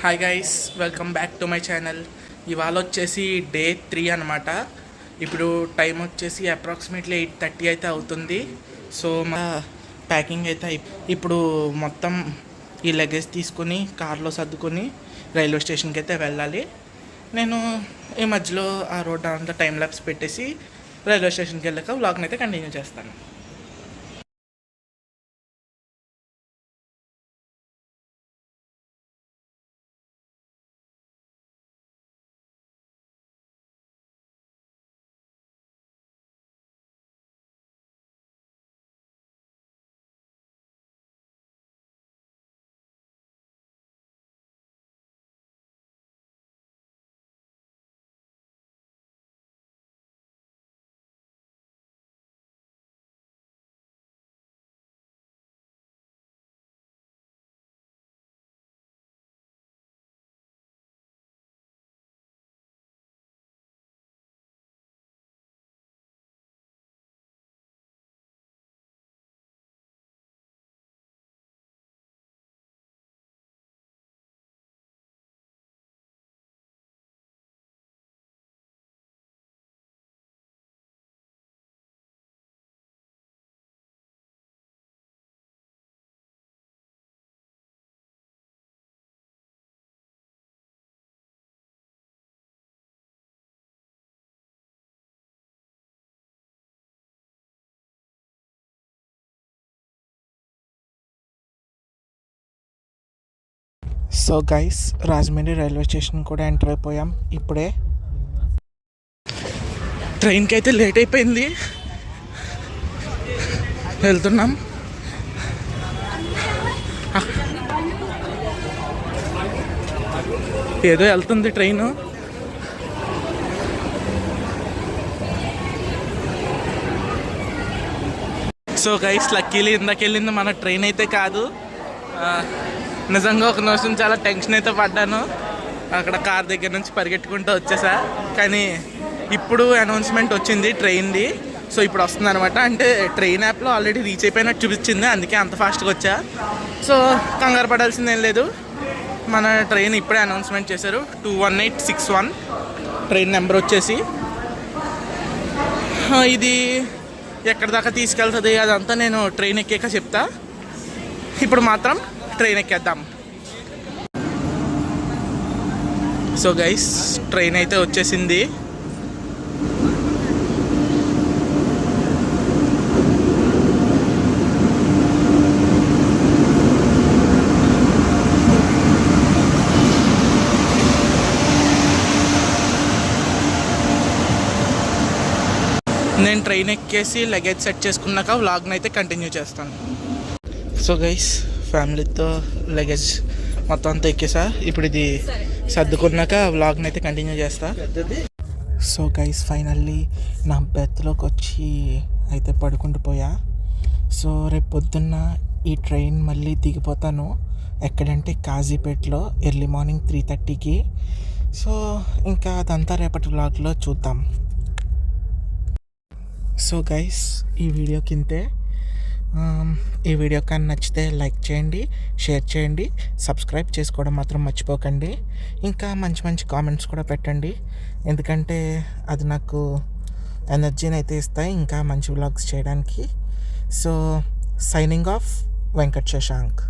Hi guys, welcome back to my channel. ఇవాళ వచ్చేసి day 3 అనమాట. ఇప్పుడు టైం వచ్చేసి అప్రాక్సిమేట్లీ 8:30 అయితే అవుతుంది. సో మా ప్యాకింగ్ అయితే ఇప్పుడు మొత్తం ఈ లగేజ్ తీసుకుని కార్లో సర్దుకొని రైల్వే స్టేషన్కి అయితే వెళ్ళాలి. నేను ఈ మధ్యలో ఆ రోడ్ అంతా టైం ల్యాప్స్ పెట్టేసి రైల్వే స్టేషన్కి వెళ్ళాక వ్లాగ్ని అయితే కంటిన్యూ చేస్తాను. So guys, Rajahmundry railway station కూడా ఎంటర్ అయిపోయాం. ఇప్పుడే ట్రైన్కి అయితే లేట్ అయిపోయింది, వెళ్తున్నాం. ఏదో వెళ్తుంది ట్రైను. సో గైస్, లక్కీలీ ఇందాకెళ్ళింది మన ట్రైన్ అయితే కాదు. నిజంగా ఒక నిమిషం చాలా టెన్షన్ అయితే పడ్డాను. అక్కడ కార్ దగ్గర నుంచి పరిగెట్టుకుంటూ వచ్చేసా. కానీ ఇప్పుడు అనౌన్స్మెంట్ వచ్చింది ట్రైన్ది. సో ఇప్పుడు వస్తుంది అనమాట. అంటే ట్రైన్ యాప్లో ఆల్రెడీ రీచ్ అయిపోయినట్టు చూపించింది, అందుకే అంత ఫాస్ట్గా వచ్చా. సో కంగారు పడాల్సిందేం లేదు. మన ట్రైన్ ఇప్పుడే అనౌన్స్మెంట్ చేశారు. 21861 ట్రైన్ నెంబర్ వచ్చేసి. ఇది ఎక్కడి దాకా తీసుకెళ్తుంది అదంతా నేను ట్రైన్ ఎక్కాక చెప్తా. ఇప్పుడు మాత్రం ట్రైన్ ఎక్కేద్దాం. సో గైస్, ట్రైన్ అయితే వచ్చేసింది. నేను ట్రైన్ ఎక్కేసి లగేజ్ సెట్ చేసుకున్నాక వ్లాగ్ని అయితే కంటిన్యూ చేస్తాను. సో గైస్, ఫ్యామిలీతో లగేజ్ మొత్తం అంతా ఎక్కేసా. ఇప్పుడు ఇది సర్దుకున్నాక వ్లాగ్ని అయితే కంటిన్యూ చేస్తా. సో గైస్, ఫైనల్లీ నా బెత్లోకి వచ్చి అయితే పడుకుంటూ పోయా. సో రేపు పొద్దున్న ఈ ట్రైన్ మళ్ళీ దిగిపోతాను. ఎక్కడంటే కాజీపేటలో ఎర్లీ మార్నింగ్ 3:30కి. సో ఇంకా అదంతా రేపటి వ్లాగ్లో చూద్దాం. సో గైస్, ఈ వీడియో కింతే. ఈ వీడియో కానీ నచ్చితే లైక్ చేయండి, షేర్ చేయండి, సబ్స్క్రైబ్ చేసుకోవడం మాత్రం మర్చిపోకండి. ఇంకా మంచి మంచి కామెంట్స్ కూడా పెట్టండి, ఎందుకంటే అది నాకు ఎనర్జీని అయితే ఇస్తాయి ఇంకా మంచి వ్లాగ్స్ చేయడానికి. So signing off, Venkat Shashank.